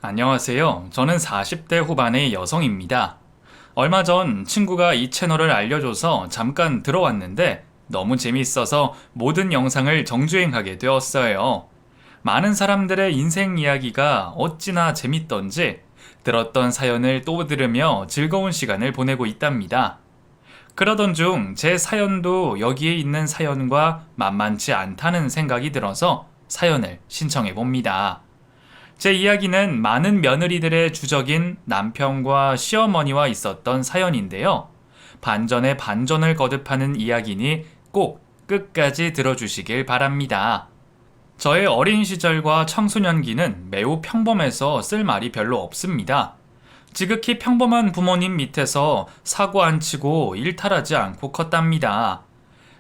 안녕하세요. 저는 40대 후반의 여성입니다. 얼마 전 친구가 이 채널을 알려줘서 잠깐 들어왔는데 너무 재밌어서 모든 영상을 정주행하게 되었어요. 많은 사람들의 인생 이야기가 어찌나 재밌던지 들었던 사연을 또 들으며 즐거운 시간을 보내고 있답니다. 그러던 중 제 사연도 여기에 있는 사연과 만만치 않다는 생각이 들어서 사연을 신청해 봅니다. 제 이야기는 많은 며느리들의 주적인 남편과 시어머니와 있었던 사연인데요. 반전에 반전을 거듭하는 이야기니 꼭 끝까지 들어주시길 바랍니다. 저의 어린 시절과 청소년기는 매우 평범해서 쓸 말이 별로 없습니다. 지극히 평범한 부모님 밑에서 사고 안 치고 일탈하지 않고 컸답니다.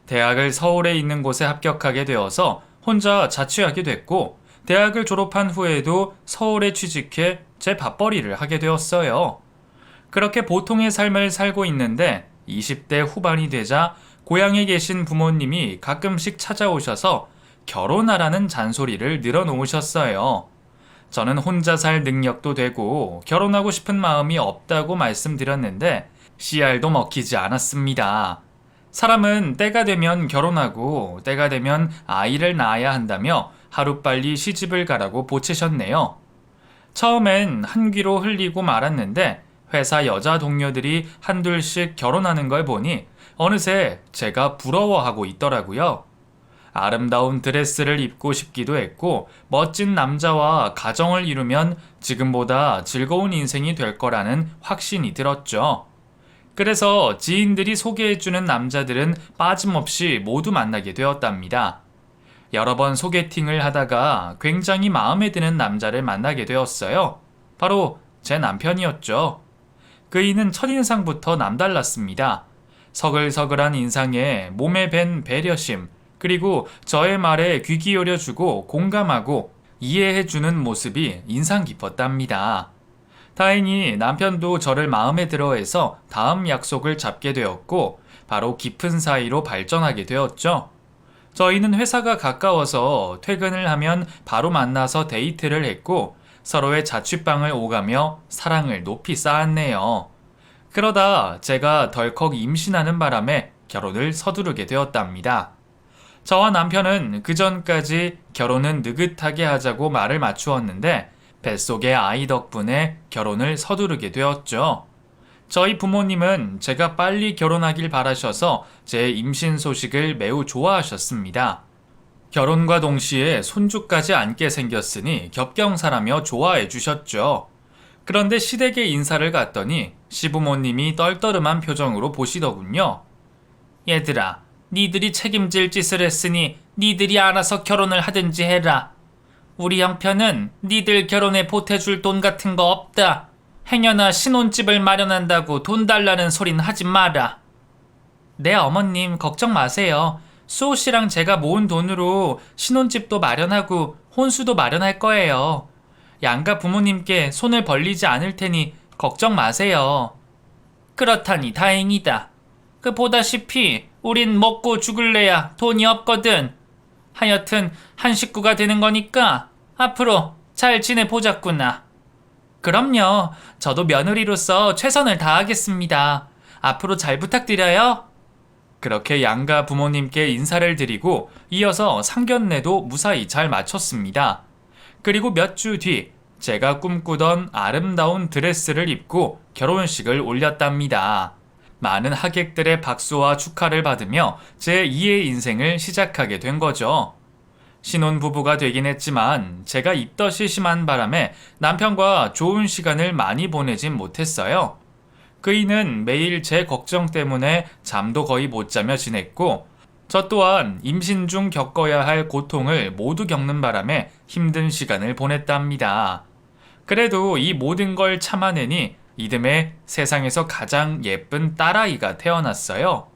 대학을 서울에 있는 곳에 합격하게 되어서 혼자 자취하게 됐고, 대학을 졸업한 후에도 서울에 취직해 제 밥벌이를 하게 되었어요. 그렇게 보통의 삶을 살고 있는데 20대 후반이 되자 고향에 계신 부모님이 가끔씩 찾아오셔서 결혼하라는 잔소리를 늘어놓으셨어요. 저는 혼자 살 능력도 되고 결혼하고 싶은 마음이 없다고 말씀드렸는데 씨알도 먹히지 않았습니다. 사람은 때가 되면 결혼하고 때가 되면 아이를 낳아야 한다며 하루빨리 시집을 가라고 보채셨네요. 처음엔 한 귀로 흘리고 말았는데 회사 여자 동료들이 한둘씩 결혼하는 걸 보니 어느새 제가 부러워하고 있더라고요. 아름다운 드레스를 입고 싶기도 했고 멋진 남자와 가정을 이루면 지금보다 즐거운 인생이 될 거라는 확신이 들었죠. 그래서 지인들이 소개해주는 남자들은 빠짐없이 모두 만나게 되었답니다. 여러 번 소개팅을 하다가 굉장히 마음에 드는 남자를 만나게 되었어요. 바로 제 남편이었죠. 그이는 첫인상부터 남달랐습니다. 서글서글한 인상에 몸에 밴 배려심, 그리고 저의 말에 귀 기울여주고 공감하고 이해해주는 모습이 인상 깊었답니다. 다행히 남편도 저를 마음에 들어해서 다음 약속을 잡게 되었고 바로 깊은 사이로 발전하게 되었죠. 저희는 회사가 가까워서 퇴근을 하면 바로 만나서 데이트를 했고 서로의 자취방을 오가며 사랑을 높이 쌓았네요. 그러다 제가 덜컥 임신하는 바람에 결혼을 서두르게 되었답니다. 저와 남편은 그 전까지 결혼은 느긋하게 하자고 말을 맞추었는데 뱃속의 아이 덕분에 결혼을 서두르게 되었죠. 저희 부모님은 제가 빨리 결혼하길 바라셔서 제 임신 소식을 매우 좋아하셨습니다. 결혼과 동시에 손주까지 안게 생겼으니 겹경사라며 좋아해 주셨죠. 그런데 시댁에 인사를 갔더니 시부모님이 떨떠름한 표정으로 보시더군요. 얘들아, 니들이 책임질 짓을 했으니 니들이 알아서 결혼을 하든지 해라. 우리 형편은 니들 결혼에 보태줄 돈 같은 거 없다. 행여나 신혼집을 마련한다고 돈 달라는 소린 하지 마라. 네, 어머님 걱정 마세요. 수호 씨랑 제가 모은 돈으로 신혼집도 마련하고 혼수도 마련할 거예요. 양가 부모님께 손을 벌리지 않을 테니 걱정 마세요. 그렇다니 다행이다. 그 보다시피 우린 먹고 죽을래야 돈이 없거든. 하여튼 한 식구가 되는 거니까 앞으로 잘 지내보자꾸나. 그럼요. 저도 며느리로서 최선을 다하겠습니다. 앞으로 잘 부탁드려요. 그렇게 양가 부모님께 인사를 드리고 이어서 상견례도 무사히 잘 마쳤습니다. 그리고 몇 주 뒤 제가 꿈꾸던 아름다운 드레스를 입고 결혼식을 올렸답니다. 많은 하객들의 박수와 축하를 받으며 제 2의 인생을 시작하게 된 거죠. 신혼부부가 되긴 했지만 제가 입덧이 심한 바람에 남편과 좋은 시간을 많이 보내진 못했어요. 그이는 매일 제 걱정 때문에 잠도 거의 못 자며 지냈고 저 또한 임신 중 겪어야 할 고통을 모두 겪는 바람에 힘든 시간을 보냈답니다. 그래도 이 모든 걸 참아내니 이듬해 세상에서 가장 예쁜 딸아이가 태어났어요.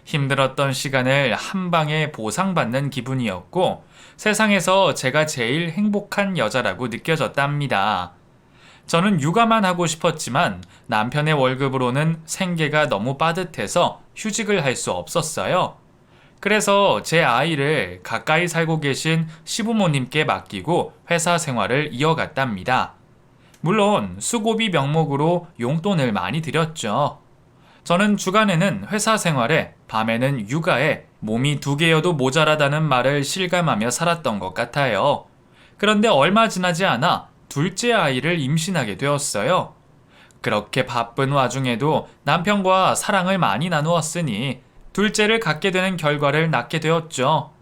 힘들었던 시간을 한 방에 보상받는 기분이었고 세상에서 제가 제일 행복한 여자라고 느껴졌답니다. 저는 육아만 하고 싶었지만 남편의 월급으로는 생계가 너무 빠듯해서 휴직을 할 수 없었어요. 그래서 제 아이를 가까이 살고 계신 시부모님께 맡기고 회사 생활을 이어갔답니다. 물론 수고비 명목으로 용돈을 많이 드렸죠. 저는 주간에는 회사 생활에, 밤에는 육아에 몸이 두 개여도 모자라다는 말을 실감하며 살았던 것 같아요. 그런데 얼마 지나지 않아 둘째 아이를 임신하게 되었어요. 그렇게 바쁜 와중에도 남편과 사랑을 많이 나누었으니 둘째를 갖게 되는 결과를 낳게 되었죠.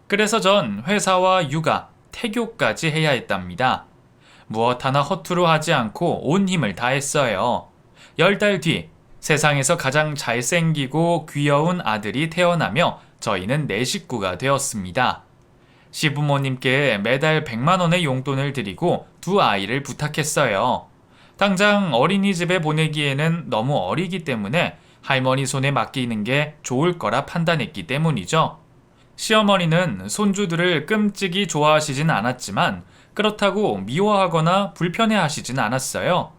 그래서 전 회사와 육아, 태교까지 해야 했답니다. 무엇 하나 허투루 하지 않고 온 힘을 다했어요. 10달 뒤 세상에서 가장 잘생기고 귀여운 아들이 태어나며 저희는 네 식구가 되었습니다. 시부모님께 매달 100만 원의 용돈을 드리고 두 아이를 부탁했어요. 당장 어린이집에 보내기에는 너무 어리기 때문에 할머니 손에 맡기는 게 좋을 거라 판단했기 때문이죠. 시어머니는 손주들을 끔찍이 좋아하시진 않았지만 그렇다고 미워하거나 불편해하시진 않았어요.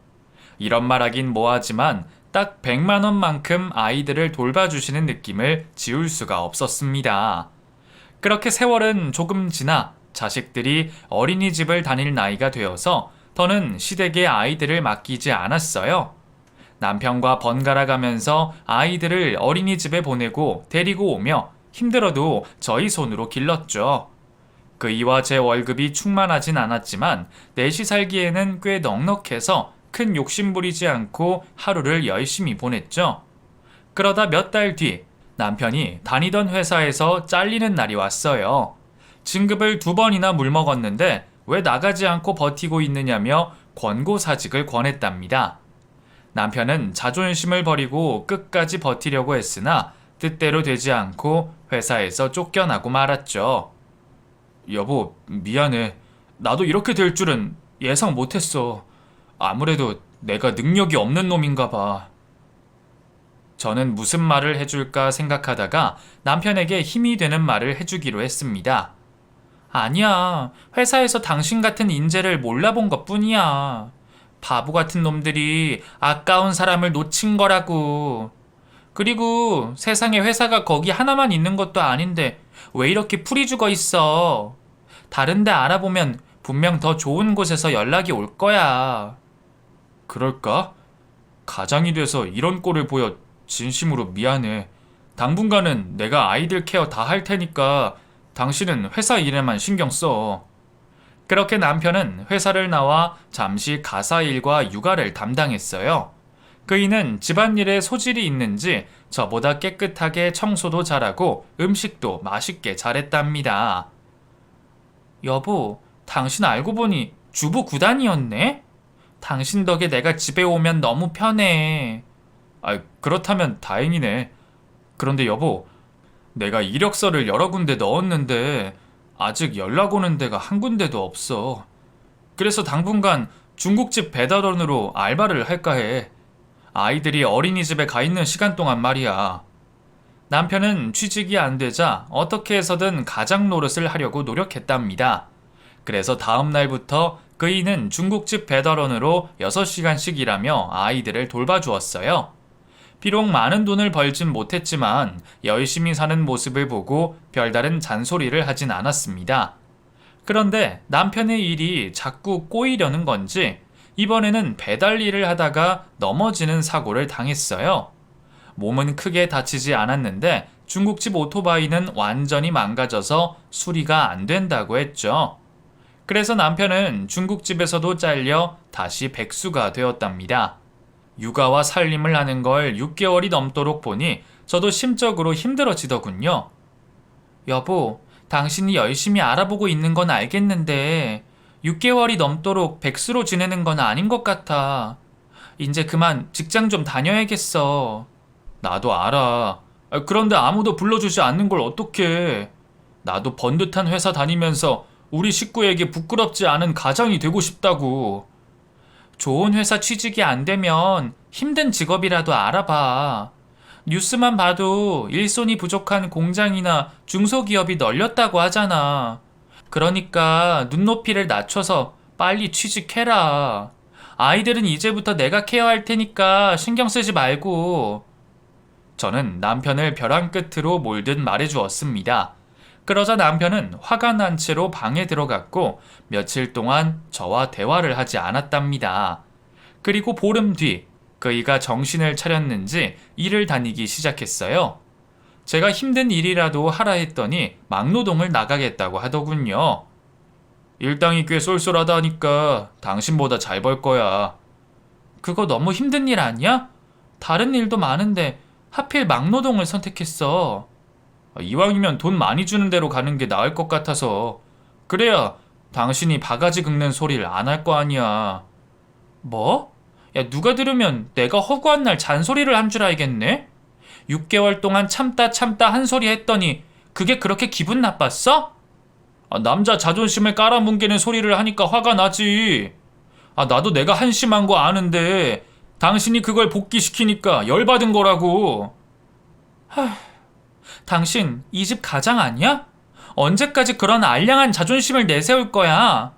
이런 말하긴 뭐하지만 딱 100만 원만큼 아이들을 돌봐주시는 느낌을 지울 수가 없었습니다. 그렇게 세월은 조금 지나 자식들이 어린이집을 다닐 나이가 되어서 더는 시댁에 아이들을 맡기지 않았어요. 남편과 번갈아 가면서 아이들을 어린이집에 보내고 데리고 오며 힘들어도 저희 손으로 길렀죠. 그 이와 제 월급이 충만하진 않았지만 넷이 살기에는 꽤 넉넉해서 큰 욕심 부리지 않고 하루를 열심히 보냈죠. 그러다 몇 달 뒤 남편이 다니던 회사에서 잘리는 날이 왔어요. 진급을 2번이나 물먹었는데 왜 나가지 않고 버티고 있느냐며 권고사직을 권했답니다. 남편은 자존심을 버리고 끝까지 버티려고 했으나 뜻대로 되지 않고 회사에서 쫓겨나고 말았죠. 여보, 미안해. 나도 이렇게 될 줄은 예상 못했어. 아무래도 내가 능력이 없는 놈인가 봐. 저는 무슨 말을 해줄까 생각하다가 남편에게 힘이 되는 말을 해주기로 했습니다. 아니야. 회사에서 당신 같은 인재를 몰라본 것 뿐이야. 바보 같은 놈들이 아까운 사람을 놓친 거라고. 그리고 세상에 회사가 거기 하나만 있는 것도 아닌데 왜 이렇게 풀이 죽어 있어? 다른 데 알아보면 분명 더 좋은 곳에서 연락이 올 거야. 그럴까? 가장이 돼서 이런 꼴을 보여 진심으로 미안해. 당분간은 내가 아이들 케어 다 할 테니까 당신은 회사 일에만 신경 써. 그렇게 남편은 회사를 나와 잠시 가사 일과 육아를 담당했어요. 그이는 집안일에 소질이 있는지 저보다 깨끗하게 청소도 잘하고 음식도 맛있게 잘했답니다. 여보, 당신 알고 보니 주부 9단이었네? 당신 덕에 내가 집에 오면 너무 편해. 그렇다면 다행이네. 그런데 여보, 내가 이력서를 여러 군데 넣었는데 아직 연락 오는 데가 한 군데도 없어. 그래서 당분간 중국집 배달원으로 알바를 할까 해. 아이들이 어린이집에 가 있는 시간 동안 말이야. 남편은 취직이 안 되자 어떻게 해서든 가장 노릇을 하려고 노력했답니다. 그래서 다음 날부터 그이는 중국집 배달원으로 6시간씩 일하며 아이들을 돌봐주었어요. 비록 많은 돈을 벌진 못했지만 열심히 사는 모습을 보고 별다른 잔소리를 하진 않았습니다. 그런데 남편의 일이 자꾸 꼬이려는 건지 이번에는 배달 일을 하다가 넘어지는 사고를 당했어요. 몸은 크게 다치지 않았는데 중국집 오토바이는 완전히 망가져서 수리가 안 된다고 했죠. 그래서 남편은 중국집에서도 잘려 다시 백수가 되었답니다. 육아와 살림을 하는 걸 6개월이 넘도록 보니 저도 심적으로 힘들어지더군요. 여보, 당신이 열심히 알아보고 있는 건 알겠는데 6개월이 넘도록 백수로 지내는 건 아닌 것 같아. 이제 그만 직장 좀 다녀야겠어. 나도 알아. 그런데 아무도 불러주지 않는 걸 어떡해. 나도 번듯한 회사 다니면서 우리 식구에게 부끄럽지 않은 가장이 되고 싶다고. 좋은 회사 취직이 안 되면 힘든 직업이라도 알아봐. 뉴스만 봐도 일손이 부족한 공장이나 중소기업이 널렸다고 하잖아. 그러니까 눈높이를 낮춰서 빨리 취직해라. 아이들은 이제부터 내가 케어할 테니까 신경 쓰지 말고. 저는 남편을 벼랑 끝으로 몰듯 말해주었습니다. 그러자 남편은 화가 난 채로 방에 들어갔고 며칠 동안 저와 대화를 하지 않았답니다. 그리고 보름 뒤 그이가 정신을 차렸는지 일을 다니기 시작했어요. 제가 힘든 일이라도 하라 했더니 막노동을 나가겠다고 하더군요. 일당이 꽤 쏠쏠하다니까 당신보다 잘 벌 거야. 그거 너무 힘든 일 아니야? 다른 일도 많은데 하필 막노동을 선택했어. 이왕이면 돈 많이 주는 대로 가는 게 나을 것 같아서. 그래야 당신이 바가지 긁는 소리를 안 할 거 아니야. 뭐? 야, 누가 들으면 내가 허구한 날 잔소리를 한 줄 알겠네? 6개월 동안 참다 한 소리 했더니 그게 그렇게 기분 나빴어? 남자 자존심을 깔아뭉개는 소리를 하니까 화가 나지. 나도 내가 한심한 거 아는데 당신이 그걸 복귀시키니까 열받은 거라고. 당신 이 집 가장 아니야? 언제까지 그런 알량한 자존심을 내세울 거야?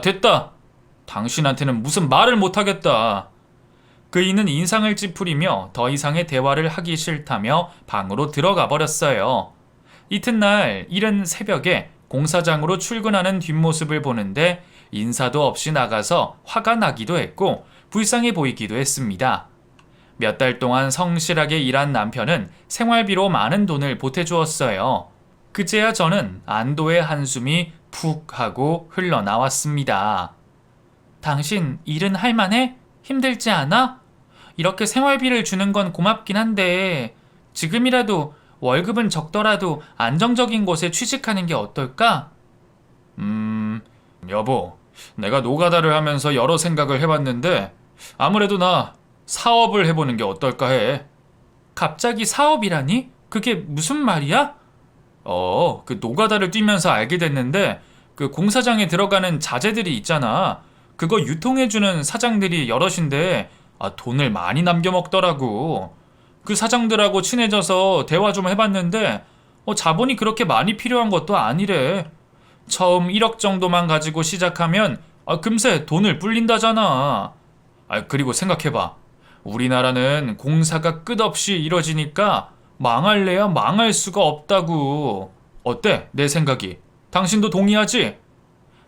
됐다. 당신한테는 무슨 말을 못하겠다. 그이는 인상을 찌푸리며 더 이상의 대화를 하기 싫다며 방으로 들어가 버렸어요. 이튿날 이른 새벽에 공사장으로 출근하는 뒷모습을 보는데 인사도 없이 나가서 화가 나기도 했고 불쌍해 보이기도 했습니다. 몇 달 동안 성실하게 일한 남편은 생활비로 많은 돈을 보태주었어요. 그제야 저는 안도의 한숨이 푹 하고 흘러나왔습니다. 당신 일은 할만해? 힘들지 않아? 이렇게 생활비를 주는 건 고맙긴 한데 지금이라도 월급은 적더라도 안정적인 곳에 취직하는 게 어떨까? 여보, 내가 노가다를 하면서 여러 생각을 해봤는데 아무래도 나 사업을 해보는 게 어떨까 해. 갑자기 사업이라니? 그게 무슨 말이야? 그 노가다를 뛰면서 알게 됐는데 그 공사장에 들어가는 자재들이 있잖아. 그거 유통해주는 사장들이 여럿인데 돈을 많이 남겨먹더라고. 그 사장들하고 친해져서 대화 좀 해봤는데 자본이 그렇게 많이 필요한 것도 아니래. 처음 1억 정도만 가지고 시작하면 금세 돈을 불린다잖아. 그리고 생각해봐. 우리나라는 공사가 끝없이 이뤄지니까 망할래야 망할 수가 없다고. 어때? 내 생각이. 당신도 동의하지?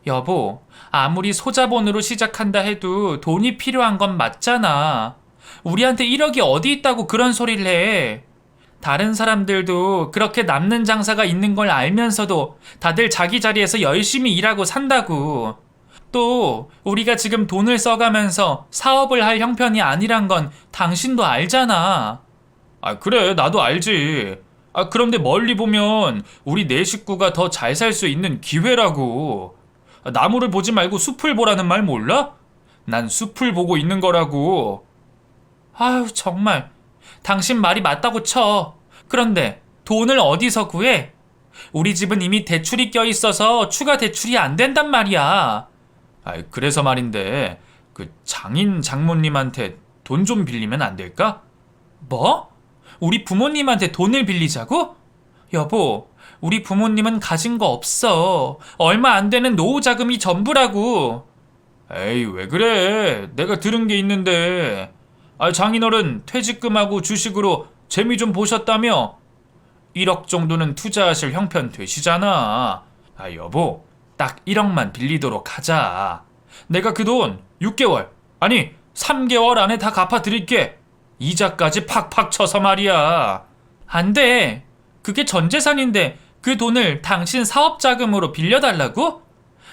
여보, 아무리 소자본으로 시작한다 해도 돈이 필요한 건 맞잖아. 우리한테 1억이 어디 있다고 그런 소리를 해. 다른 사람들도 그렇게 남는 장사가 있는 걸 알면서도 다들 자기 자리에서 열심히 일하고 산다고. 또 우리가 지금 돈을 써가면서 사업을 할 형편이 아니란 건 당신도 알잖아. 그래, 나도 알지. 그런데 멀리 보면 우리 네 식구가 더 잘 살 수 있는 기회라고. 나무를 보지 말고 숲을 보라는 말 몰라? 난 숲을 보고 있는 거라고. 정말 당신 말이 맞다고 쳐. 그런데 돈을 어디서 구해? 우리 집은 이미 대출이 껴있어서 추가 대출이 안 된단 말이야. 그래서 말인데 그 장인 장모님한테 돈 좀 빌리면 안 될까? 뭐? 우리 부모님한테 돈을 빌리자고? 여보, 우리 부모님은 가진 거 없어. 얼마 안 되는 노후 자금이 전부라고. 에이, 왜 그래? 내가 들은 게 있는데. 장인어른 퇴직금하고 주식으로 재미 좀 보셨다며? 1억 정도는 투자하실 형편 되시잖아. 여보, 딱 1억만 빌리도록 하자. 내가 그 돈 6개월, 아니 3개월 안에 다 갚아드릴게. 이자까지 팍팍 쳐서 말이야. 안 돼. 그게 전 재산인데 그 돈을 당신 사업 자금으로 빌려달라고?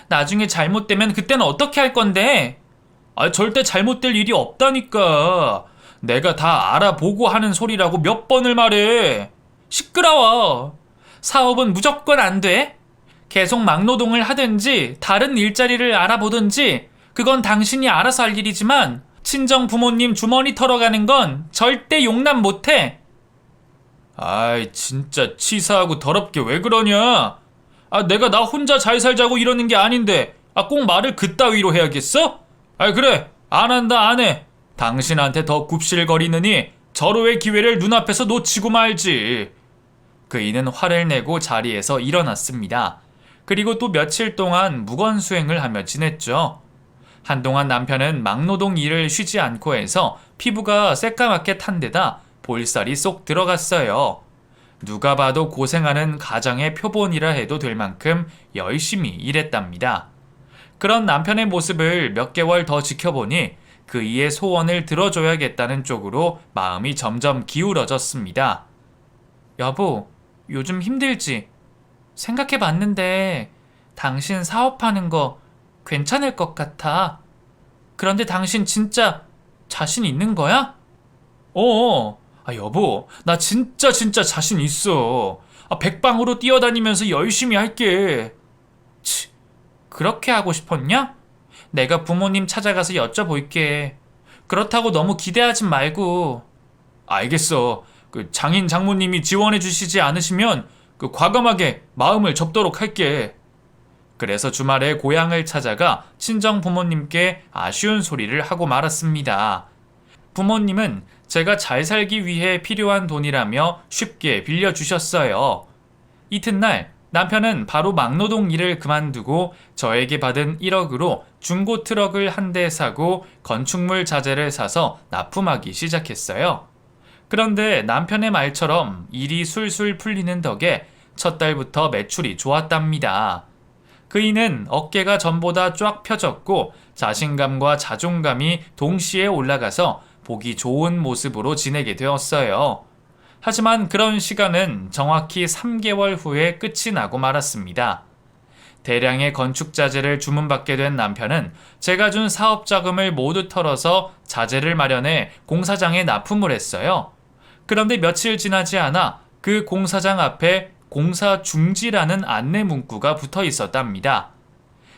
나중에 잘못되면 그때는 어떻게 할 건데? 절대 잘못될 일이 없다니까. 내가 다 알아보고 하는 소리라고 몇 번을 말해. 시끄러워. 사업은 무조건 안 돼. 계속 막노동을 하든지 다른 일자리를 알아보든지 그건 당신이 알아서 할 일이지만 친정 부모님 주머니 털어가는 건 절대 용납 못해. 진짜 치사하고 더럽게 왜 그러냐? 내가 나 혼자 잘 살자고 이러는 게 아닌데 꼭 말을 그따위로 해야겠어? 그래, 안 한다, 안 해. 당신한테 더 굽실거리느니 절호의 기회를 눈앞에서 놓치고 말지. 그이는 화를 내고 자리에서 일어났습니다. 그리고 또 며칠 동안 무건수행을 하며 지냈죠. 한동안 남편은 막노동 일을 쉬지 않고 해서 피부가 새까맣게 탄 데다 볼살이 쏙 들어갔어요. 누가 봐도 고생하는 가장의 표본이라 해도 될 만큼 열심히 일했답니다. 그런 남편의 모습을 몇 개월 더 지켜보니 그이의 소원을 들어줘야겠다는 쪽으로 마음이 점점 기울어졌습니다. 여보, 요즘 힘들지? 생각해봤는데 당신 사업하는 거 괜찮을 것 같아. 그런데 당신 진짜 자신 있는 거야? 여보, 나 진짜 자신 있어. 백방으로 뛰어다니면서 열심히 할게. 치, 그렇게 하고 싶었냐? 내가 부모님 찾아가서 여쭤볼게. 그렇다고 너무 기대하지 말고. 알겠어. 장인 장모님이 지원해 주시지 않으시면 과감하게 마음을 접도록 할게. 그래서 주말에 고향을 찾아가 친정 부모님께 아쉬운 소리를 하고 말았습니다. 부모님은 제가 잘 살기 위해 필요한 돈이라며 쉽게 빌려주셨어요. 이튿날 남편은 바로 막노동 일을 그만두고 저에게 받은 1억으로 중고 트럭을 한 대 사고 건축물 자재를 사서 납품하기 시작했어요. 그런데 남편의 말처럼 일이 술술 풀리는 덕에 첫 달부터 매출이 좋았답니다. 그이는 어깨가 전보다 쫙 펴졌고 자신감과 자존감이 동시에 올라가서 보기 좋은 모습으로 지내게 되었어요. 하지만 그런 시간은 정확히 3개월 후에 끝이 나고 말았습니다. 대량의 건축 자재를 주문받게 된 남편은 제가 준 사업 자금을 모두 털어서 자재를 마련해 공사장에 납품을 했어요. 그런데 며칠 지나지 않아 그 공사장 앞에 공사 중지라는 안내 문구가 붙어 있었답니다.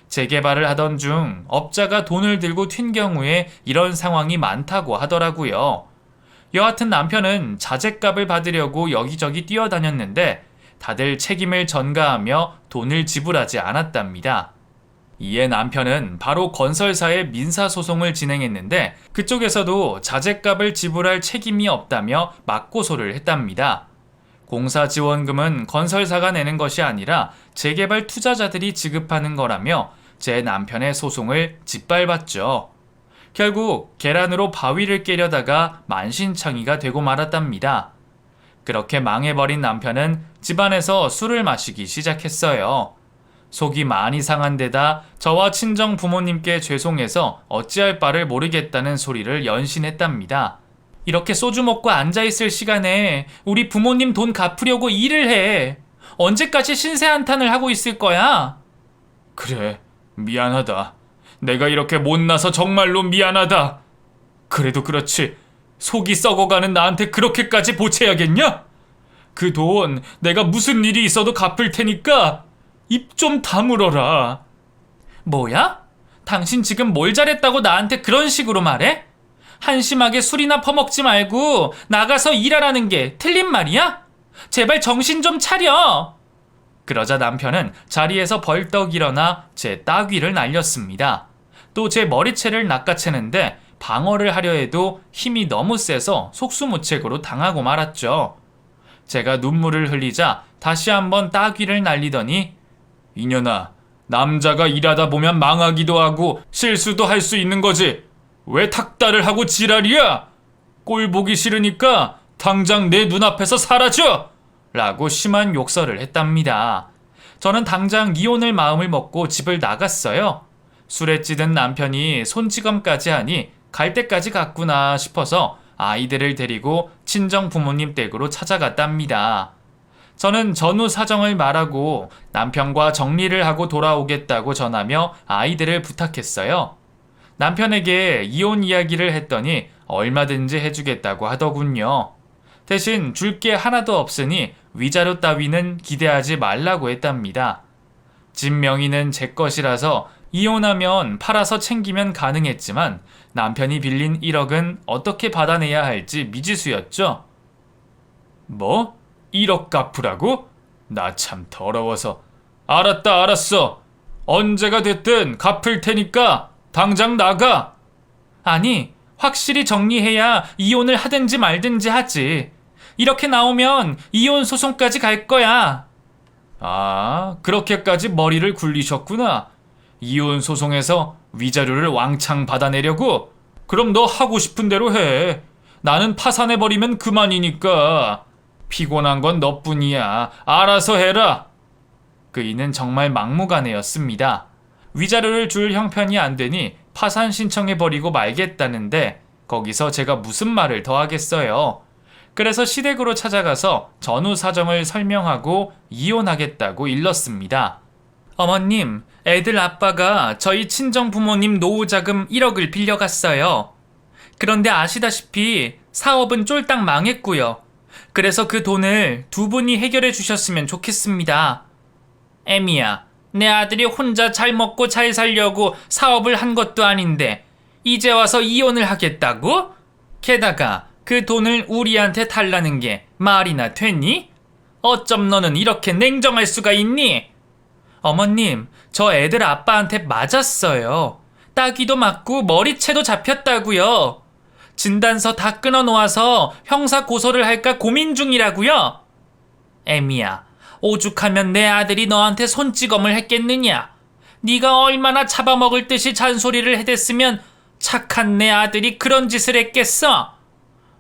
재개발을 하던 중 업자가 돈을 들고 튄 경우에 이런 상황이 많다고 하더라고요. 여하튼 남편은 자재값을 받으려고 여기저기 뛰어다녔는데 다들 책임을 전가하며 돈을 지불하지 않았답니다. 이에 남편은 바로 건설사에 민사소송을 진행했는데 그쪽에서도 자재값을 지불할 책임이 없다며 맞고소를 했답니다. 공사지원금은 건설사가 내는 것이 아니라 재개발 투자자들이 지급하는 거라며 제 남편의 소송을 짓밟았죠. 결국 계란으로 바위를 깨려다가 만신창이가 되고 말았답니다. 그렇게 망해버린 남편은 집안에서 술을 마시기 시작했어요. 속이 많이 상한 데다 저와 친정 부모님께 죄송해서 어찌할 바를 모르겠다는 소리를 연신했답니다. 이렇게 소주 먹고 앉아있을 시간에 우리 부모님 돈 갚으려고 일을 해. 언제까지 신세한탄을 하고 있을 거야? 그래, 미안하다. 내가 이렇게 못나서 정말로 미안하다. 그래도 그렇지, 속이 썩어가는 나한테 그렇게까지 보채야겠냐? 그 돈 내가 무슨 일이 있어도 갚을 테니까 입 좀 다물어라. 뭐야? 당신 지금 뭘 잘했다고 나한테 그런 식으로 말해? 한심하게 술이나 퍼먹지 말고 나가서 일하라는 게 틀린 말이야? 제발 정신 좀 차려. 그러자 남편은 자리에서 벌떡 일어나 제 따귀를 날렸습니다. 또 제 머리채를 낚아채는데 방어를 하려 해도 힘이 너무 세서 속수무책으로 당하고 말았죠. 제가 눈물을 흘리자 다시 한번 따귀를 날리더니 이년아, 남자가 일하다 보면 망하기도 하고 실수도 할 수 있는 거지. 왜 탁달을 하고 지랄이야? 꼴 보기 싫으니까 당장 내 눈앞에서 사라져! 라고 심한 욕설을 했답니다. 저는 당장 이혼을 마음을 먹고 집을 나갔어요. 술에 찌든 남편이 손찌검까지 하니 갈 때까지 갔구나 싶어서 아이들을 데리고 친정 부모님 댁으로 찾아갔답니다. 저는 전후 사정을 말하고 남편과 정리를 하고 돌아오겠다고 전하며 아이들을 부탁했어요. 남편에게 이혼 이야기를 했더니 얼마든지 해주겠다고 하더군요. 대신 줄 게 하나도 없으니 위자료 따위는 기대하지 말라고 했답니다. 집 명의는 제 것이라서 이혼하면 팔아서 챙기면 가능했지만 남편이 빌린 1억은 어떻게 받아내야 할지 미지수였죠. 뭐? 1억 갚으라고? 나 참 더러워서. 알았다, 알았어. 언제가 됐든 갚을 테니까 당장 나가. 아니, 확실히 정리해야 이혼을 하든지 말든지 하지. 이렇게 나오면 이혼 소송까지 갈 거야. 아, 그렇게까지 머리를 굴리셨구나. 이혼 소송에서 위자료를 왕창 받아내려고? 그럼 너 하고 싶은 대로 해. 나는 파산해버리면 그만이니까. 피곤한 건 너뿐이야. 알아서 해라. 그이는 정말 막무가내였습니다. 위자료를 줄 형편이 안 되니 파산 신청해버리고 말겠다는데 거기서 제가 무슨 말을 더 하겠어요. 그래서 시댁으로 찾아가서 전후 사정을 설명하고 이혼하겠다고 일렀습니다. 어머님, 애들 아빠가 저희 친정 부모님 노후자금 1억을 빌려갔어요. 그런데 아시다시피 사업은 쫄딱 망했고요. 그래서 그 돈을 두 분이 해결해 주셨으면 좋겠습니다. 애미야, 내 아들이 혼자 잘 먹고 잘 살려고 사업을 한 것도 아닌데 이제 와서 이혼을 하겠다고? 게다가 그 돈을 우리한테 달라는 게 말이나 되니? 어쩜 너는 이렇게 냉정할 수가 있니? 어머님, 저 애들 아빠한테 맞았어요. 따귀도 맞고 머리채도 잡혔다고요. 진단서 다 끊어놓아서 형사 고소를 할까 고민 중이라고요. 애미야, 오죽하면 내 아들이 너한테 손찌검을 했겠느냐. 네가 얼마나 잡아먹을 듯이 잔소리를 해댔으면 착한 내 아들이 그런 짓을 했겠어.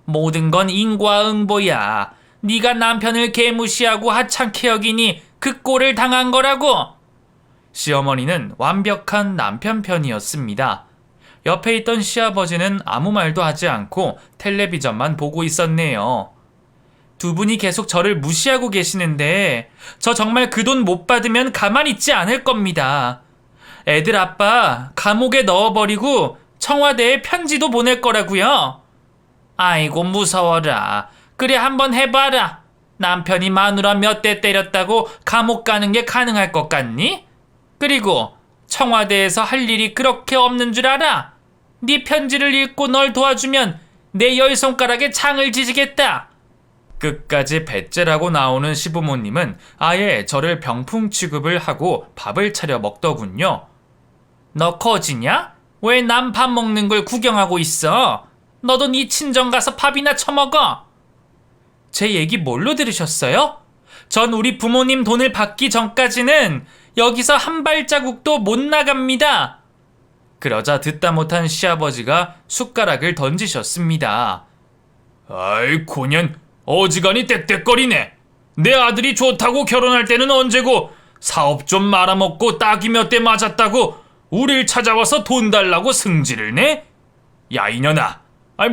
모든 건 인과응보야. 네가 남편을 개무시하고 하찮게 여기니 그 꼴을 당한 거라고. 시어머니는 완벽한 남편 편이었습니다. 옆에 있던 시아버지는 아무 말도 하지 않고 텔레비전만 보고 있었네요. 두 분이 계속 저를 무시하고 계시는데 저 정말 그 돈 못 받으면 가만히 있지 않을 겁니다. 애들 아빠 감옥에 넣어버리고 청와대에 편지도 보낼 거라고요. 아이고 무서워라. 그래 한번 해봐라. 남편이 마누라 몇 대 때렸다고 감옥 가는 게 가능할 것 같니? 그리고 청와대에서 할 일이 그렇게 없는 줄 알아? 네 편지를 읽고 널 도와주면 내 열 손가락에 창을 지지겠다. 끝까지 배째라고 나오는 시부모님은 아예 저를 병풍 취급을 하고 밥을 차려 먹더군요. 너 거지냐? 왜 남 밥 먹는 걸 구경하고 있어? 너도 네 친정 가서 밥이나 처먹어. 제 얘기 뭘로 들으셨어요? 전 우리 부모님 돈을 받기 전까지는 여기서 한 발자국도 못 나갑니다. 그러자 듣다 못한 시아버지가 숟가락을 던지셨습니다. 아이 고년, 어지간히 떽떽거리네. 내 아들이 좋다고 결혼할 때는 언제고 사업 좀 말아먹고 따귀 몇 대 맞았다고 우릴 찾아와서 돈 달라고 승질을 내? 야 이년아,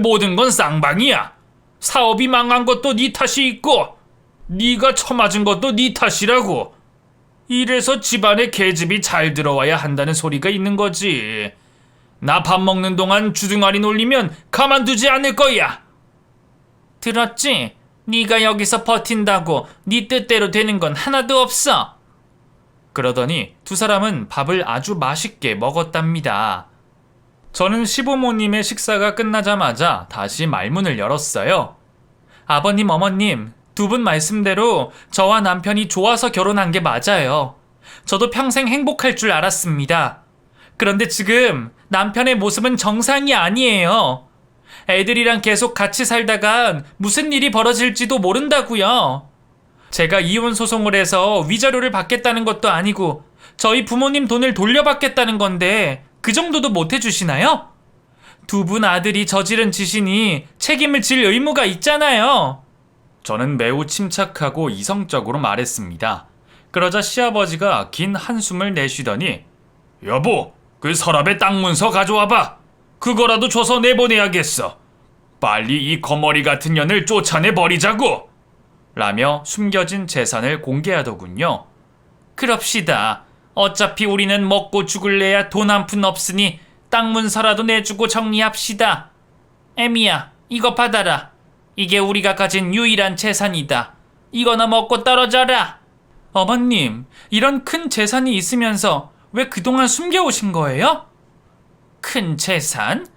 모든 건 쌍방이야. 사업이 망한 것도 네 탓이 있고 네가 처맞은 것도 네 탓이라고. 이래서 집안에 계집이 잘 들어와야 한다는 소리가 있는 거지. 나 밥 먹는 동안 주둥아리 놀리면 가만두지 않을 거야. 들었지? 네가 여기서 버틴다고 네 뜻대로 되는 건 하나도 없어. 그러더니 두 사람은 밥을 아주 맛있게 먹었답니다. 저는 시부모님의 식사가 끝나자마자 다시 말문을 열었어요. 아버님, 어머님, 두 분 말씀대로 저와 남편이 좋아서 결혼한 게 맞아요. 저도 평생 행복할 줄 알았습니다. 그런데 지금 남편의 모습은 정상이 아니에요. 애들이랑 계속 같이 살다가 무슨 일이 벌어질지도 모른다고요. 제가 이혼 소송을 해서 위자료를 받겠다는 것도 아니고 저희 부모님 돈을 돌려받겠다는 건데 그 정도도 못 해주시나요? 두 분 아들이 저지른 짓이니 책임을 질 의무가 있잖아요. 저는 매우 침착하고 이성적으로 말했습니다. 그러자 시아버지가 긴 한숨을 내쉬더니 여보, 그 서랍에 땅 문서 가져와봐. 그거라도 줘서 내보내야겠어. 빨리 이 거머리 같은 년을 쫓아내버리자고. 라며 숨겨진 재산을 공개하더군요. 그럽시다. 어차피 우리는 먹고 죽을래야 돈 한 푼 없으니 땅 문서라도 내주고 정리합시다. 애미야, 이거 받아라. 이게 우리가 가진 유일한 재산이다. 이거나 먹고 떨어져라. 어머님, 이런 큰 재산이 있으면서 왜 그동안 숨겨오신 거예요? 큰 재산?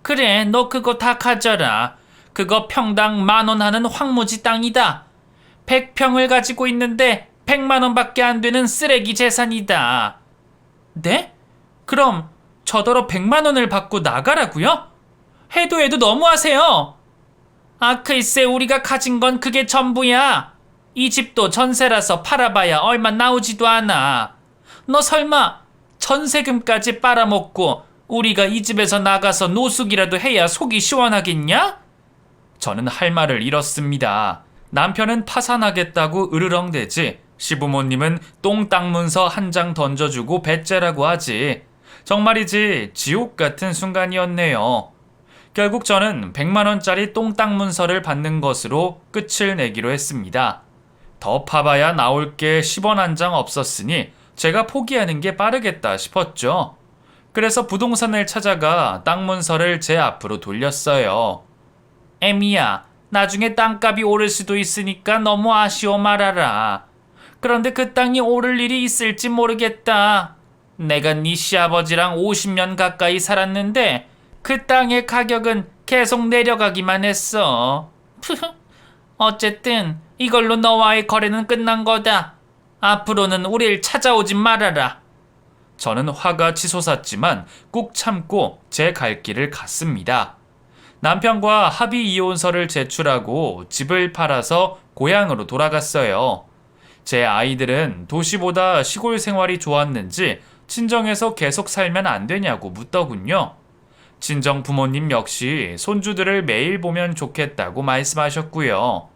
그래, 너 그거 다 가져라. 그거 평당 10,000원 하는 황무지 땅이다. 100평을 가지고 있는데 100만 원밖에 안 되는 쓰레기 재산이다. 네? 그럼 저더러 100만 원을 받고 나가라고요? 해도 너무하세요. 아, 글쎄 우리가 가진 건 그게 전부야. 이 집도 전세라서 팔아봐야 얼마 나오지도 않아. 너 설마 전세금까지 빨아먹고 우리가 이 집에서 나가서 노숙이라도 해야 속이 시원하겠냐? 저는 할 말을 잃었습니다. 남편은 파산하겠다고 으르렁대지 시부모님은 똥 닦문서 한 장 던져주고 배째라고 하지. 정말이지 지옥 같은 순간이었네요. 결국 저는 100만 원짜리 똥 닦문서를 받는 것으로 끝을 내기로 했습니다. 더 파봐야 나올 게 10원 한 장 없었으니 제가 포기하는 게 빠르겠다 싶었죠. 그래서 부동산을 찾아가 땅 문서를 제 앞으로 돌렸어요. 애미야, 나중에 땅값이 오를 수도 있으니까 너무 아쉬워 말아라. 그런데 그 땅이 오를 일이 있을지 모르겠다. 내가 네 시아버지랑 50년 가까이 살았는데 그 땅의 가격은 계속 내려가기만 했어. 어쨌든 이걸로 너와의 거래는 끝난 거다. 앞으로는 우릴 찾아오지 말아라. 저는 화가 치솟았지만 꾹 참고 제 갈 길을 갔습니다. 남편과 합의 이혼서를 제출하고 집을 팔아서 고향으로 돌아갔어요. 제 아이들은 도시보다 시골 생활이 좋았는지 친정에서 계속 살면 안 되냐고 묻더군요. 친정 부모님 역시 손주들을 매일 보면 좋겠다고 말씀하셨고요.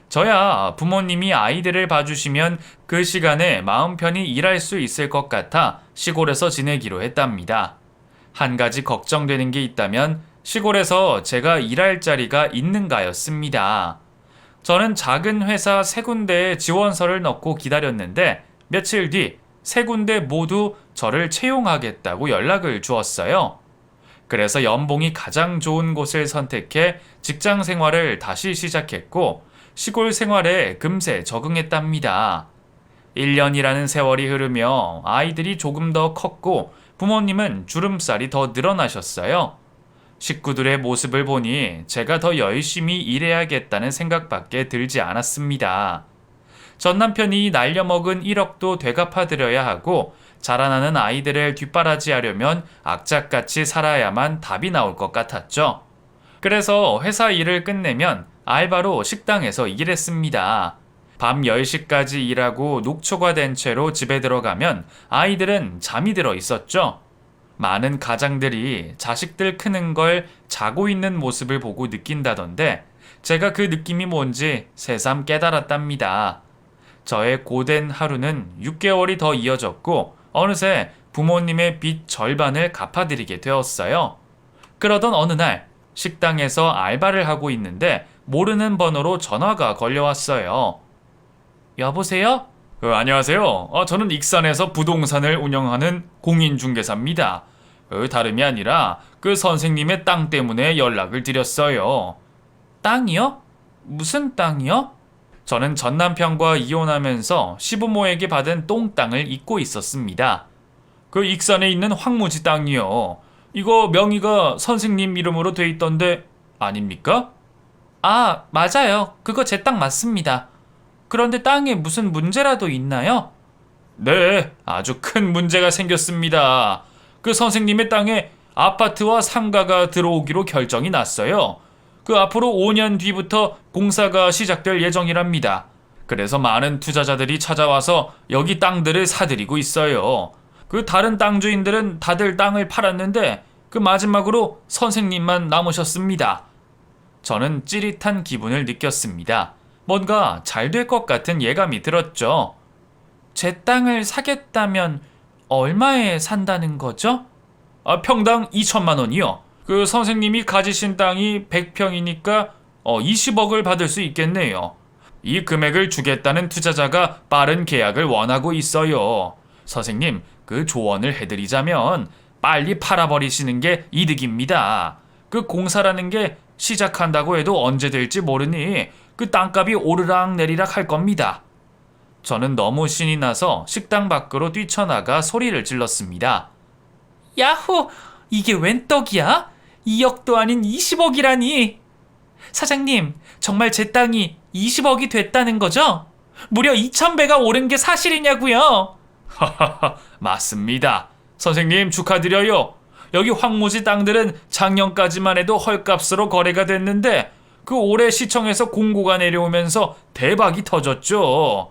저야 부모님이 아이들을 봐주시면 그 시간에 마음 편히 일할 수 있을 것 같아 시골에서 지내기로 했답니다. 한 가지 걱정되는 게 있다면 시골에서 제가 일할 자리가 있는가였습니다. 저는 작은 회사 3군데에 지원서를 넣고 기다렸는데 며칠 뒤 3군데 모두 저를 채용하겠다고 연락을 주었어요. 그래서 연봉이 가장 좋은 곳을 선택해 직장 생활을 다시 시작했고 시골 생활에 금세 적응했답니다. 1년이라는 세월이 흐르며 아이들이 조금 더 컸고 부모님은 주름살이 더 늘어나셨어요. 식구들의 모습을 보니 제가 더 열심히 일해야겠다는 생각밖에 들지 않았습니다. 전 남편이 날려먹은 1억도 되갚아드려야 하고 자라나는 아이들을 뒷바라지하려면 악착같이 살아야만 답이 나올 것 같았죠. 그래서 회사 일을 끝내면 알바로 식당에서 일했습니다. 밤 10시까지 일하고 녹초가 된 채로 집에 들어가면 아이들은 잠이 들어 있었죠. 많은 가장들이 자식들 크는 걸 자고 있는 모습을 보고 느낀다던데 제가 그 느낌이 뭔지 새삼 깨달았답니다. 저의 고된 하루는 6개월이 더 이어졌고 어느새 부모님의 빚 절반을 갚아드리게 되었어요. 그러던 어느 날 식당에서 알바를 하고 있는데 모르는 번호로 전화가 걸려왔어요. 여보세요? 안녕하세요. 저는 익산에서 부동산을 운영하는 공인중개사입니다. 다름이 아니라 그 선생님의 땅 때문에 연락을 드렸어요. 땅이요? 무슨 땅이요? 저는 전 남편과 이혼하면서 시부모에게 받은 똥땅을 잊고 있었습니다. 그 익산에 있는 황무지 땅이요. 이거 명의가 선생님 이름으로 돼 있던데 아닙니까? 아, 맞아요. 그거 제 땅 맞습니다. 그런데 땅에 무슨 문제라도 있나요? 네, 아주 큰 문제가 생겼습니다. 그 선생님의 땅에 아파트와 상가가 들어오기로 결정이 났어요. 그 앞으로 5년 뒤부터 공사가 시작될 예정이랍니다. 그래서 많은 투자자들이 찾아와서 여기 땅들을 사들이고 있어요. 그 다른 땅 주인들은 다들 땅을 팔았는데 그 마지막으로 선생님만 남으셨습니다. 저는 찌릿한 기분을 느꼈습니다. 뭔가 잘 될 것 같은 예감이 들었죠. 제 땅을 사겠다면 얼마에 산다는 거죠? 평당 2천만 원이요. 그 선생님이 가지신 땅이 100평이니까 20억을 받을 수 있겠네요. 이 금액을 주겠다는 투자자가 빠른 계약을 원하고 있어요. 선생님, 그 조언을 해드리자면 빨리 팔아버리시는 게 이득입니다. 그 공사라는 게 시작한다고 해도 언제 될지 모르니 그 땅값이 오르락 내리락 할 겁니다. 저는 너무 신이 나서 식당 밖으로 뛰쳐나가 소리를 질렀습니다. 야호! 이게 웬 떡이야? 2억도 아닌 20억이라니! 사장님, 정말 제 땅이 20억이 됐다는 거죠? 무려 2000배가 오른 게 사실이냐고요? 하하하, 맞습니다. 선생님 축하드려요. 여기 황무지 땅들은 작년까지만 해도 헐값으로 거래가 됐는데 그 올해 시청에서 공고가 내려오면서 대박이 터졌죠.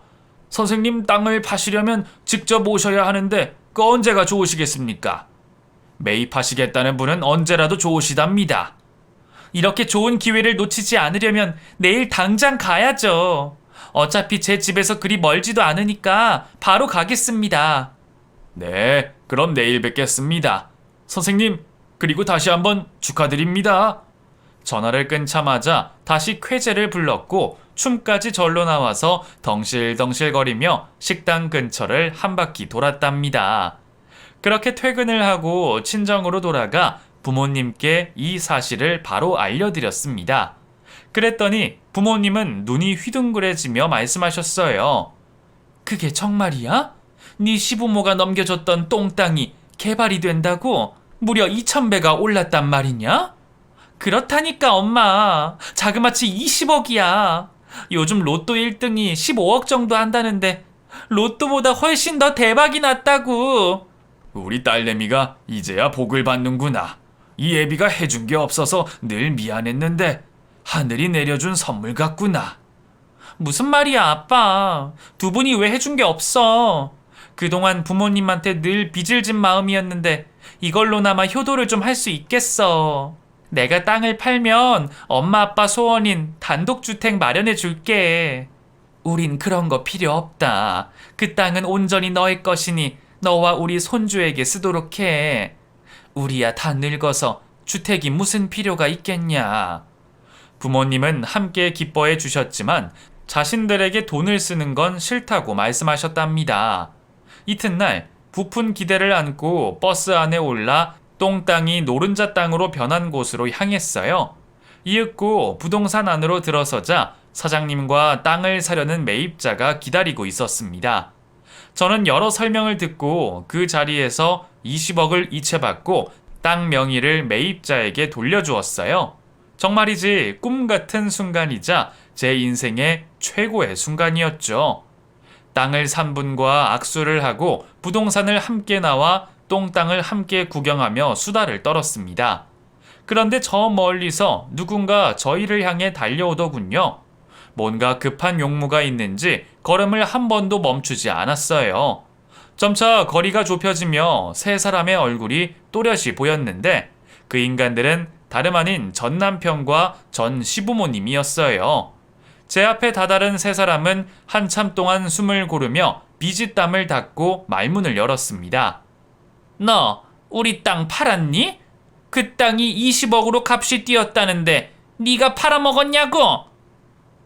선생님 땅을 파시려면 직접 오셔야 하는데 그 언제가 좋으시겠습니까? 매입하시겠다는 분은 언제라도 좋으시답니다. 이렇게 좋은 기회를 놓치지 않으려면 내일 당장 가야죠. 어차피 제 집에서 그리 멀지도 않으니까 바로 가겠습니다. 네, 그럼 내일 뵙겠습니다. 선생님, 그리고 다시 한번 축하드립니다. 전화를 끊자마자 다시 쾌재를 불렀고 춤까지 절로 나와서 덩실덩실거리며 식당 근처를 한 바퀴 돌았답니다. 그렇게 퇴근을 하고 친정으로 돌아가 부모님께 이 사실을 바로 알려드렸습니다. 그랬더니 부모님은 눈이 휘둥그레지며 말씀하셨어요. 그게 정말이야? 네 시부모가 넘겨줬던 똥땅이 개발이 된다고? 무려 2,000배가 올랐단 말이냐? 그렇다니까 엄마. 자그마치 20억이야. 요즘 로또 1등이 15억 정도 한다는데 로또보다 훨씬 더 대박이 났다고. 우리 딸내미가 이제야 복을 받는구나. 이 애비가 해준 게 없어서 늘 미안했는데 하늘이 내려준 선물 같구나. 무슨 말이야 아빠. 두 분이 왜 해준 게 없어. 그동안 부모님한테 늘 빚을 진 마음이었는데 이걸로나마 효도를 좀 할 수 있겠어. 내가 땅을 팔면 엄마 아빠 소원인 단독주택 마련해 줄게. 우린 그런 거 필요 없다. 그 땅은 온전히 너의 것이니 너와 우리 손주에게 쓰도록 해. 우리야 다 늙어서 주택이 무슨 필요가 있겠냐. 부모님은 함께 기뻐해 주셨지만 자신들에게 돈을 쓰는 건 싫다고 말씀하셨답니다. 이튿날 부푼 기대를 안고 버스 안에 올라 똥땅이 노른자 땅으로 변한 곳으로 향했어요. 이윽고 부동산 안으로 들어서자 사장님과 땅을 사려는 매입자가 기다리고 있었습니다. 저는 여러 설명을 듣고 그 자리에서 20억을 이체받고 땅 명의를 매입자에게 돌려주었어요. 정말이지 꿈 같은 순간이자 제 인생의 최고의 순간이었죠. 땅을 산 분과 악수를 하고 부동산을 함께 나와 똥땅을 함께 구경하며 수다를 떨었습니다. 그런데 저 멀리서 누군가 저희를 향해 달려오더군요. 뭔가 급한 용무가 있는지 걸음을 한 번도 멈추지 않았어요. 점차 거리가 좁혀지며 세 사람의 얼굴이 또렷이 보였는데 그 인간들은 다름 아닌 전 남편과 전 시부모님이었어요. 제 앞에 다다른 세 사람은 한참 동안 숨을 고르며 비지땀을 닦고 말문을 열었습니다. 너 우리 땅 팔았니? 그 땅이 20억으로 값이 뛰었다는데 네가 팔아먹었냐고?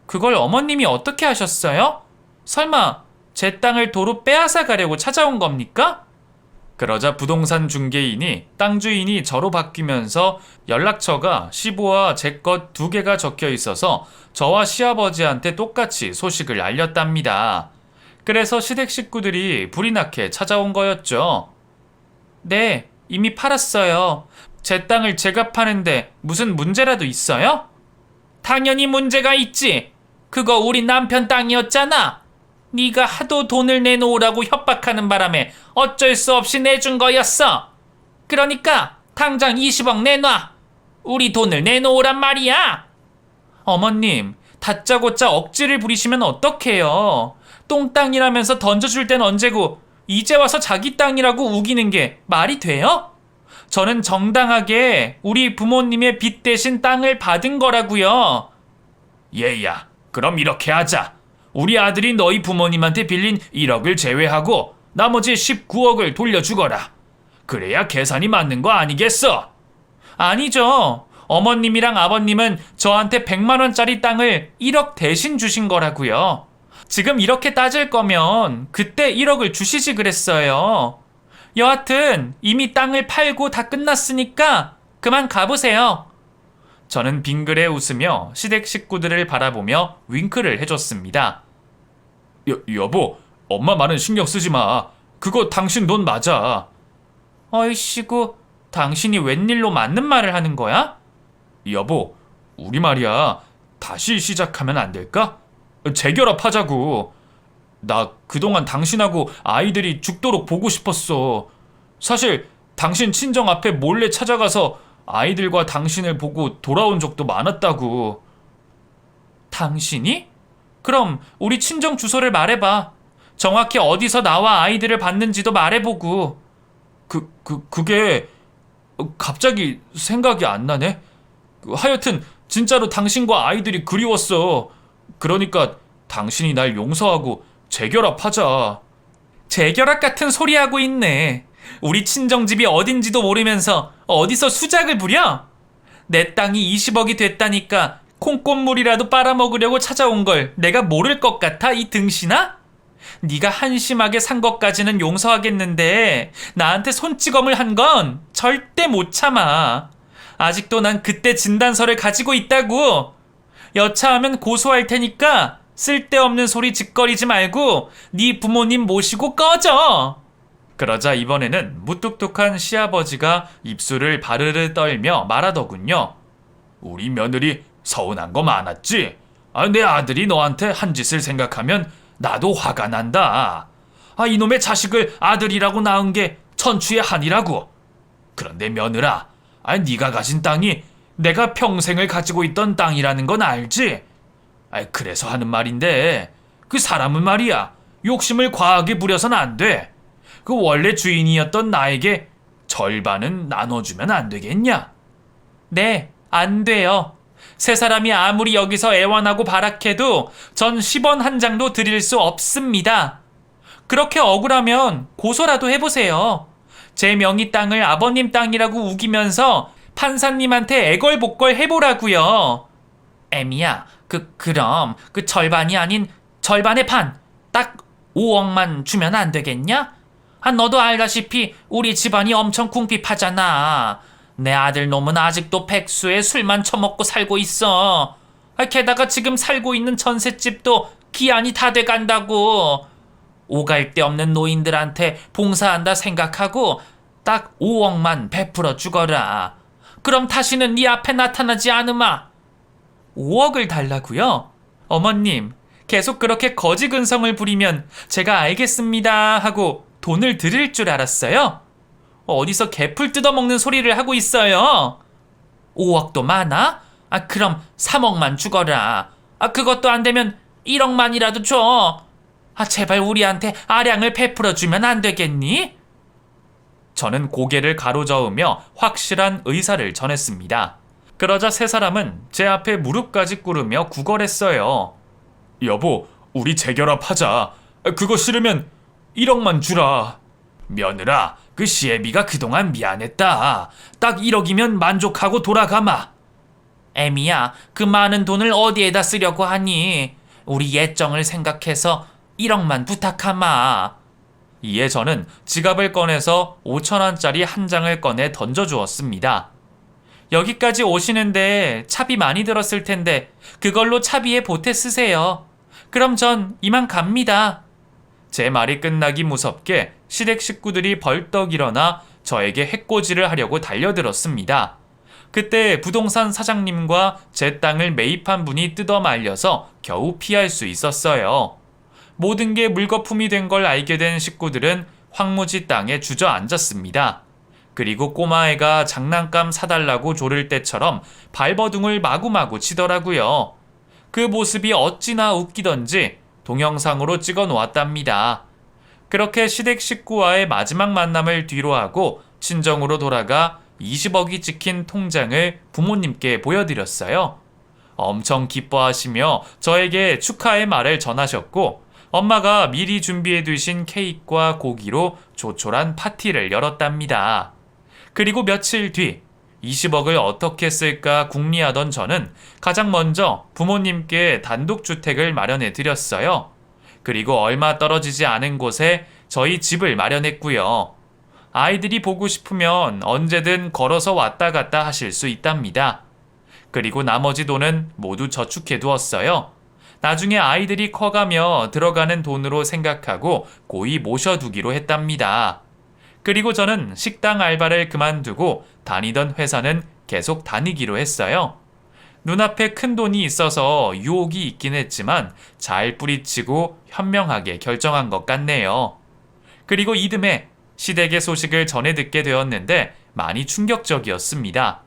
그걸 어머님이 어떻게 하셨어요? 설마 제 땅을 도로 빼앗아 가려고 찾아온 겁니까? 그러자 부동산 중개인이 땅 주인이 저로 바뀌면서 연락처가 시부와 제 것 두 개가 적혀 있어서 저와 시아버지한테 똑같이 소식을 알렸답니다. 그래서 시댁 식구들이 불이 나게 찾아온 거였죠. 네, 이미 팔았어요. 제 땅을 제가 파는데 무슨 문제라도 있어요? 당연히 문제가 있지. 그거 우리 남편 땅이었잖아. 네가 하도 돈을 내놓으라고 협박하는 바람에 어쩔 수 없이 내준 거였어. 그러니까 당장 20억 내놔. 우리 돈을 내놓으란 말이야. 어머님, 다짜고짜 억지를 부리시면 어떡해요. 똥땅이라면서 던져줄 땐 언제고 이제 와서 자기 땅이라고 우기는 게 말이 돼요? 저는 정당하게 우리 부모님의 빚 대신 땅을 받은 거라고요. 얘야, 그럼 이렇게 하자. 우리 아들이 너희 부모님한테 빌린 1억을 제외하고 나머지 19억을 돌려주거라. 그래야 계산이 맞는 거 아니겠어? 아니죠. 어머님이랑 아버님은 저한테 100만 원짜리 땅을 1억 대신 주신 거라고요. 지금 이렇게 따질 거면 그때 1억을 주시지 그랬어요. 여하튼 이미 땅을 팔고 다 끝났으니까 그만 가보세요. 저는 빙그레 웃으며 시댁 식구들을 바라보며 윙크를 해줬습니다. 여보, 엄마 말은 신경 쓰지 마. 그거 당신 돈 맞아. 어이씨구, 당신이 웬일로 맞는 말을 하는 거야? 여보, 우리 말이야. 다시 시작하면 안 될까? 재결합하자고. 나 그동안 당신하고 아이들이 죽도록 보고 싶었어. 사실 당신 친정 앞에 몰래 찾아가서 아이들과 당신을 보고 돌아온 적도 많았다고. 당신이? 그럼 우리 친정 주소를 말해봐. 정확히 어디서 나와 아이들을 봤는지도 말해보고. 그게 갑자기 생각이 안 나네. 하여튼 진짜로 당신과 아이들이 그리웠어. 그러니까 당신이 날 용서하고 재결합하자. 재결합 같은 소리 하고 있네. 우리 친정집이 어딘지도 모르면서 어디서 수작을 부려? 내 땅이 20억이 됐다니까 콩꽃물이라도 빨아먹으려고 찾아온 걸 내가 모를 것 같아, 이 등신아? 네가 한심하게 산 것까지는 용서하겠는데 나한테 손찌검을 한 건 절대 못 참아. 아직도 난 그때 진단서를 가지고 있다고. 여차하면 고소할 테니까 쓸데없는 소리 짓거리지 말고 네 부모님 모시고 꺼져. 그러자 이번에는 무뚝뚝한 시아버지가 입술을 바르르 떨며 말하더군요. 우리 며느리 서운한 거 많았지? 내 아들이 너한테 한 짓을 생각하면 나도 화가 난다. 이놈의 자식을 아들이라고 낳은 게 천추의 한이라고. 그런데 며느라, 네가 가진 땅이 내가 평생을 가지고 있던 땅이라는 건 알지? 그래서 하는 말인데, 그 사람은 말이야, 욕심을 과하게 부려선 안 돼. 그 원래 주인이었던 나에게 절반은 나눠주면 안 되겠냐? 네, 안 돼요. 세 사람이 아무리 여기서 애원하고 발악해도 전 10원 한 장도 드릴 수 없습니다. 그렇게 억울하면 고소라도 해보세요. 제 명의 땅을 아버님 땅이라고 우기면서 판사님한테 애걸복걸 해보라고요. 애미야, 그럼 그 절반이 아닌 절반의 반, 딱 5억만 주면 안 되겠냐? 너도 알다시피 우리 집안이 엄청 궁핍하잖아. 내 아들 놈은 아직도 백수에 술만 처먹고 살고 있어. 게다가 지금 살고 있는 전셋집도 기한이 다 돼간다고. 오갈 데 없는 노인들한테 봉사한다 생각하고 딱 5억만 베풀어 주거라. 그럼 다시는 네 앞에 나타나지 않으마. 5억을 달라고요? 어머님, 계속 그렇게 거지 근성을 부리면 제가 알겠습니다 하고 돈을 드릴 줄 알았어요? 어디서 개풀 뜯어먹는 소리를 하고 있어요? 5억도 많아? 그럼 3억만 주거라. 그것도 안 되면 1억만이라도 줘. 제발 우리한테 아량을 베풀어주면 안 되겠니? 저는 고개를 가로저으며 확실한 의사를 전했습니다. 그러자 세 사람은 제 앞에 무릎까지 꿇으며 구걸했어요. 여보, 우리 재결합하자. 그거 싫으면 1억만 주라. 며느라, 그 시애비가 그동안 미안했다. 딱 1억이면 만족하고 돌아가마. 애미야, 그 많은 돈을 어디에다 쓰려고 하니? 우리 예정을 생각해서 1억만 부탁하마. 이에 저는 지갑을 꺼내서 5,000원짜리 한 장을 꺼내 던져주었습니다. 여기까지 오시는데 차비 많이 들었을 텐데 그걸로 차비에 보태 쓰세요. 그럼 전 이만 갑니다. 제 말이 끝나기 무섭게 시댁 식구들이 벌떡 일어나 저에게 해코지를 하려고 달려들었습니다. 그때 부동산 사장님과 제 땅을 매입한 분이 뜯어 말려서 겨우 피할 수 있었어요. 모든 게 물거품이 된 걸 알게 된 식구들은 황무지 땅에 주저앉았습니다. 그리고 꼬마애가 장난감 사달라고 조를 때처럼 발버둥을 마구마구 치더라고요. 그 모습이 어찌나 웃기던지 동영상으로 찍어 놓았답니다. 그렇게 시댁 식구와의 마지막 만남을 뒤로하고 친정으로 돌아가 20억이 찍힌 통장을 부모님께 보여드렸어요. 엄청 기뻐하시며 저에게 축하의 말을 전하셨고 엄마가 미리 준비해 두신 케이크와 고기로 조촐한 파티를 열었답니다. 그리고 며칠 뒤 20억을 어떻게 쓸까 궁리하던 저는 가장 먼저 부모님께 단독주택을 마련해 드렸어요. 그리고 얼마 떨어지지 않은 곳에 저희 집을 마련했고요. 아이들이 보고 싶으면 언제든 걸어서 왔다 갔다 하실 수 있답니다. 그리고 나머지 돈은 모두 저축해 두었어요. 나중에 아이들이 커가며 들어가는 돈으로 생각하고 고이 모셔두기로 했답니다. 그리고 저는 식당 알바를 그만두고 다니던 회사는 계속 다니기로 했어요. 눈앞에 큰 돈이 있어서 유혹이 있긴 했지만 잘 뿌리치고 현명하게 결정한 것 같네요. 그리고 이듬해 시댁의 소식을 전해 듣게 되었는데 많이 충격적이었습니다.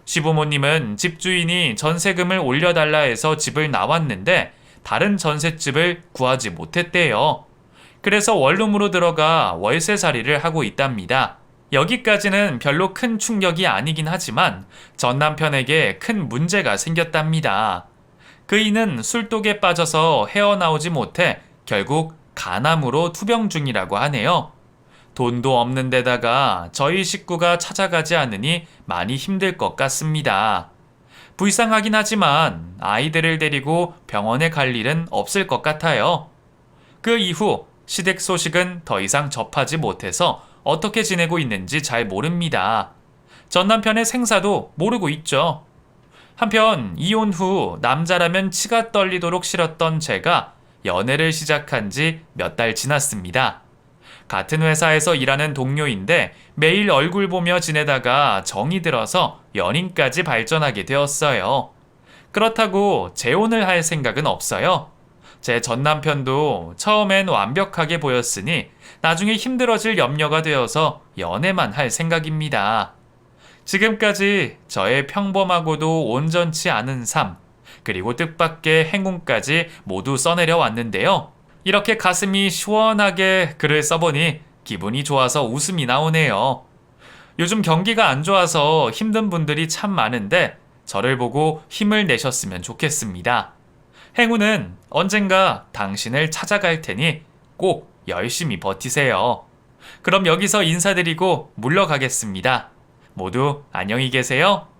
시부모님은 집주인이 전세금을 올려달라 해서 집을 나왔는데 다른 전셋집을 구하지 못했대요. 그래서 원룸으로 들어가 월세살이를 하고 있답니다. 여기까지는 별로 큰 충격이 아니긴 하지만 전 남편에게 큰 문제가 생겼답니다. 그이는 술독에 빠져서 헤어나오지 못해 결국 간암으로 투병 중이라고 하네요. 돈도 없는 데다가 저희 식구가 찾아가지 않으니 많이 힘들 것 같습니다. 불쌍하긴 하지만 아이들을 데리고 병원에 갈 일은 없을 것 같아요. 그 이후 시댁 소식은 더 이상 접하지 못해서 어떻게 지내고 있는지 잘 모릅니다. 전 남편의 생사도 모르고 있죠. 한편 이혼 후 남자라면 치가 떨리도록 싫었던 제가 연애를 시작한 지 몇 달 지났습니다. 같은 회사에서 일하는 동료인데 매일 얼굴 보며 지내다가 정이 들어서 연인까지 발전하게 되었어요. 그렇다고 재혼을 할 생각은 없어요. 제 전 남편도 처음엔 완벽하게 보였으니 나중에 힘들어질 염려가 되어서 연애만 할 생각입니다. 지금까지 저의 평범하고도 온전치 않은 삶, 그리고 뜻밖의 행운까지 모두 써내려 왔는데요. 이렇게 가슴이 시원하게 글을 써보니 기분이 좋아서 웃음이 나오네요. 요즘 경기가 안 좋아서 힘든 분들이 참 많은데 저를 보고 힘을 내셨으면 좋겠습니다. 행운은 언젠가 당신을 찾아갈 테니 꼭 열심히 버티세요. 그럼 여기서 인사드리고 물러가겠습니다. 모두 안녕히 계세요.